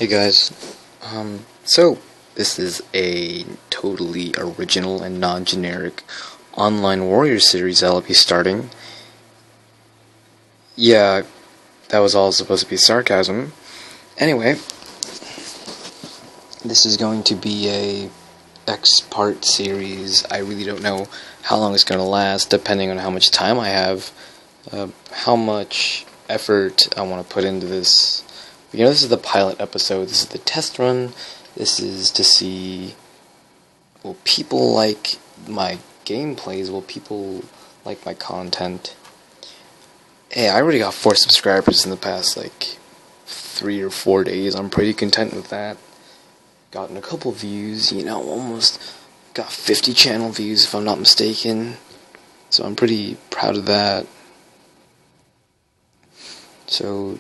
Hey guys, so this is a totally original and non-generic online warrior series I'll be starting. Yeah, that was all supposed to be sarcasm. Anyway, this is going to be a X-part series. I really don't know how long it's going to last, depending on how much time I have, how much effort I want to put into this. This is the pilot episode, this is the test run, this is to see, will people like my gameplays, will people like my content? Hey, I already got 4 subscribers in the past, 3 or 4 days. I'm pretty content with that. Gotten a couple views, almost got 50 channel views if I'm not mistaken. So I'm pretty proud of that. So,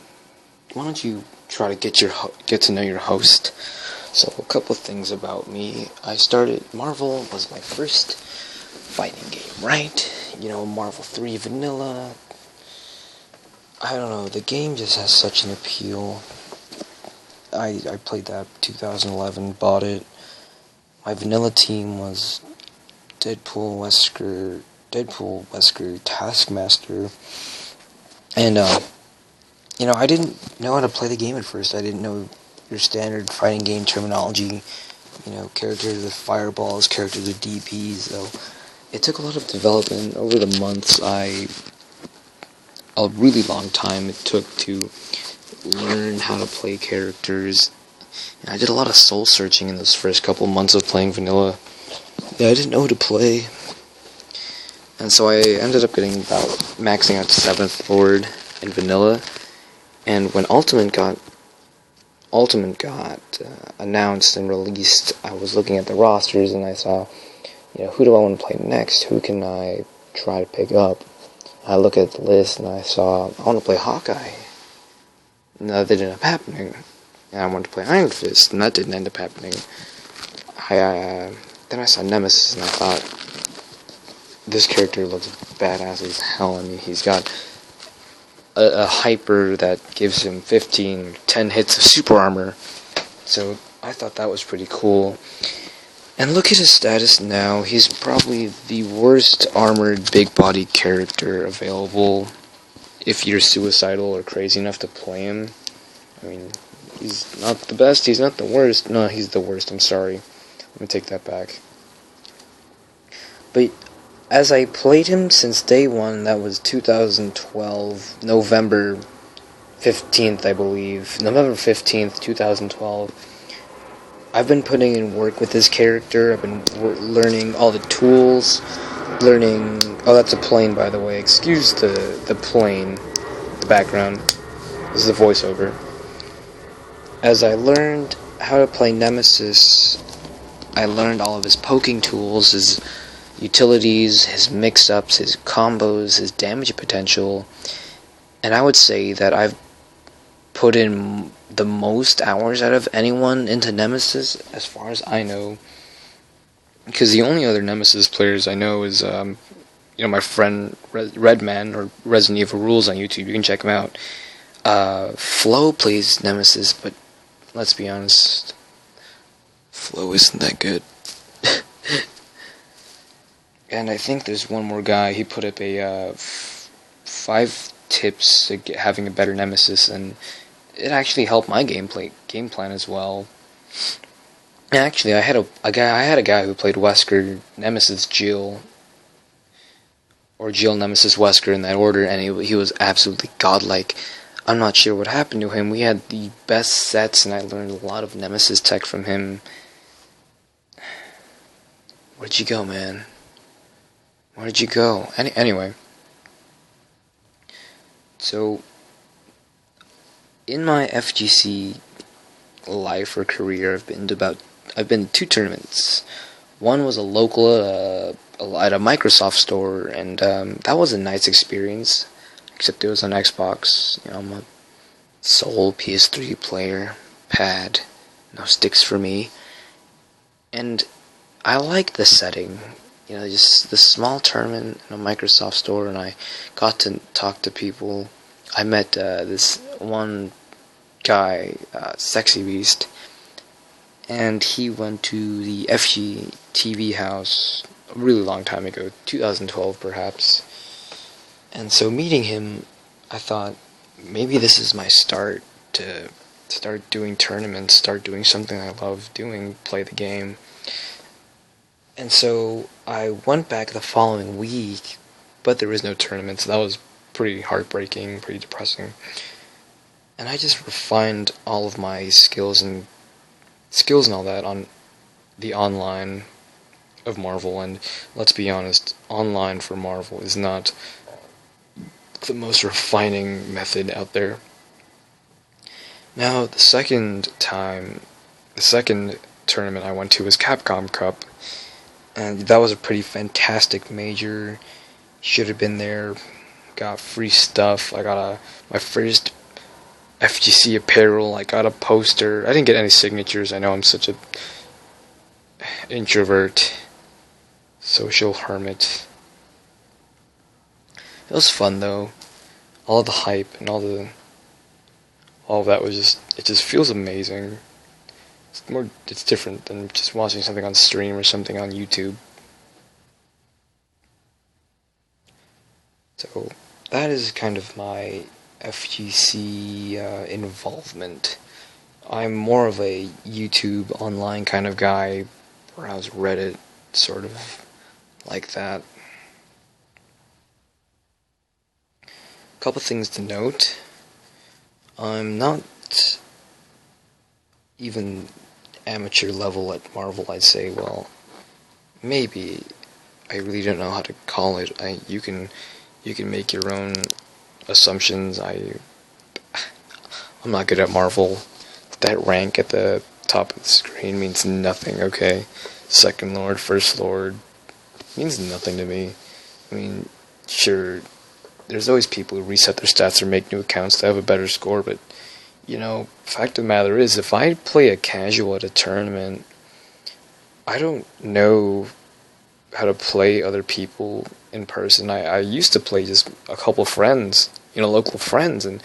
why don't you try to get to know your host? So, a couple things about me. Marvel was my first fighting game, right? Marvel 3 vanilla. I don't know, the game just has such an appeal. I played that 2011, bought it. My vanilla team was Deadpool, Wesker, Taskmaster, and I didn't know how to play the game at first. I didn't know your standard fighting game terminology. Characters with fireballs, characters with DPs. So it took a lot of development over the months. A really long time it took to learn how to play characters. I did a lot of soul searching in those first couple months of playing vanilla. I didn't know how to play. And so I ended up maxing out to 7th forward in vanilla. And when Ultimate got announced and released, I was looking at the rosters and I saw, who do I want to play next? Who can I try to pick up? I look at the list and I saw, I want to play Hawkeye. And that didn't end up happening. And I wanted to play Iron Fist, and that didn't end up happening. Then I saw Nemesis, and I thought, this character looks badass as hell. I mean, he's got a hyper that gives him 10 hits of super armor. So I thought that was pretty cool. And look at his status now. He's probably the worst armored big body character available if you're suicidal or crazy enough to play him. I mean, he's not the best, he's not the worst. No, he's the worst, I'm sorry. Let me take that back. But as I played him since day one, that was 2012, November 15th, I believe. November 15th, 2012. I've been putting in work with this character. I've been learning all the tools, Oh, that's a plane, by the way. Excuse the plane, the background. This is the voiceover. As I learned how to play Nemesis, I learned all of his poking tools, his utilities, his mix-ups, his combos, his damage potential, and I would say that I've put in the most hours out of anyone into Nemesis, as far as I know, because the only other Nemesis players I know is, my friend Redman, or Resident Evil Rules on YouTube. You can check him out. Flo plays Nemesis, but let's be honest, Flo isn't that good. And I think there's one more guy. He put up a 5 tips to having a better Nemesis, and it actually helped my game plan as well. Actually, I had a guy who played Wesker, Nemesis, Jill, or Jill, Nemesis, Wesker in that order, and he was absolutely godlike. I'm not sure what happened to him. We had the best sets, and I learned a lot of Nemesis tech from him. Where'd you go, man? Where'd you go? Anyway. So, in my FGC life or career, I've been to 2 tournaments. One was a local at a Microsoft store, and that was a nice experience. Except it was on Xbox. I'm a sole PS3 player, pad, no sticks for me. And I like the setting. Just the small tournament in a Microsoft store, and I got to talk to people. I met this one guy, Sexy Beast, and he went to the FG TV house a really long time ago, 2012 perhaps. And so meeting him, I thought maybe this is my start to start doing tournaments, start doing something I love doing, play the game. And so I went back the following week, but there was no tournament, so that was pretty heartbreaking, pretty depressing. And I just refined all of my skills and all that on the online of Marvel, and let's be honest, online for Marvel is not the most refining method out there. Now, the second tournament I went to was Capcom Cup, and that was a pretty fantastic major. Should have been there, got free stuff. I got my first FGC apparel, I got a poster. I didn't get any signatures. I know I'm such a introvert, social hermit. It was fun though. All the hype and all of that was it just feels amazing. It's different than just watching something on stream or something on YouTube. So that is kind of my FGC involvement. I'm more of a YouTube online kind of guy, browse Reddit, sort of like that. A couple things to note. I'm not even amateur level at Marvel, I'd say. Well, maybe. I really don't know how to call it. You can make your own assumptions. I'm not good at Marvel. That rank at the top of the screen means nothing, okay? Second Lord, First Lord, means nothing to me. I mean, sure, there's always people who reset their stats or make new accounts to have a better score, but, you know, fact of the matter is, if I play a casual at a tournament, I don't know how to play other people in person. I used to play just a couple friends, local friends, and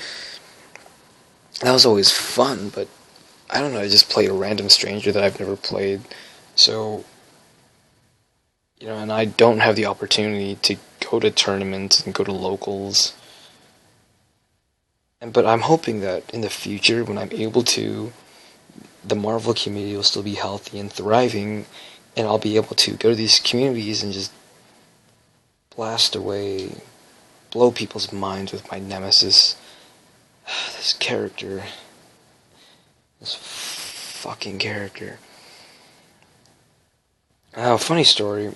that was always fun, but I don't know, I just play a random stranger that I've never played, so, and I don't have the opportunity to go to tournaments and go to locals, but I'm hoping that in the future, when I'm able to, the Marvel community will still be healthy and thriving, and I'll be able to go to these communities and just blast away, blow people's minds with my Nemesis. This character. This fucking character. Now, funny story.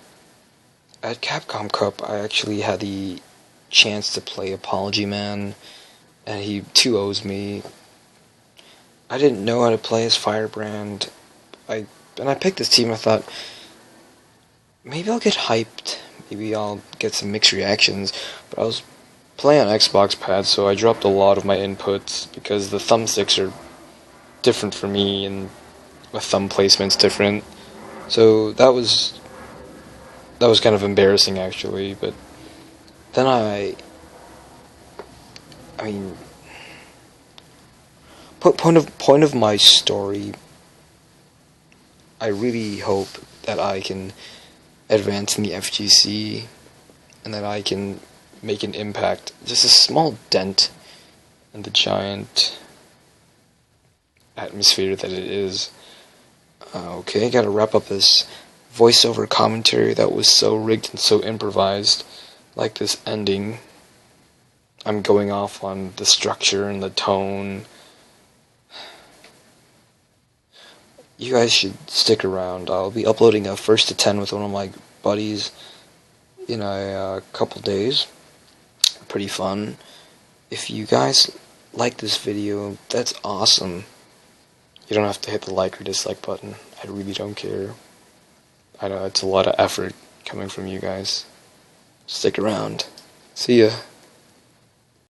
At Capcom Cup, I actually had the chance to play Apology Man, and he 2-0s me. I didn't know how to play as Firebrand. I picked this team. I thought, maybe I'll get hyped. Maybe I'll get some mixed reactions. But I was playing on Xbox pad, so I dropped a lot of my inputs because the thumbsticks are different for me, and my thumb placement's different. So that was kind of embarrassing, actually. But then I mean, point of my story, I really hope that I can advance in the FGC and that I can make an impact, just a small dent in the giant atmosphere that it is. Okay, gotta wrap up this voiceover commentary that was so rigged and so improvised, like this ending. I'm going off on the structure and the tone. You guys should stick around. I'll be uploading a 1st to 10 with one of my buddies in a couple days. Pretty fun. If you guys like this video, that's awesome. You don't have to hit the like or dislike button. I really don't care. I know it's a lot of effort coming from you guys. Stick around. See ya.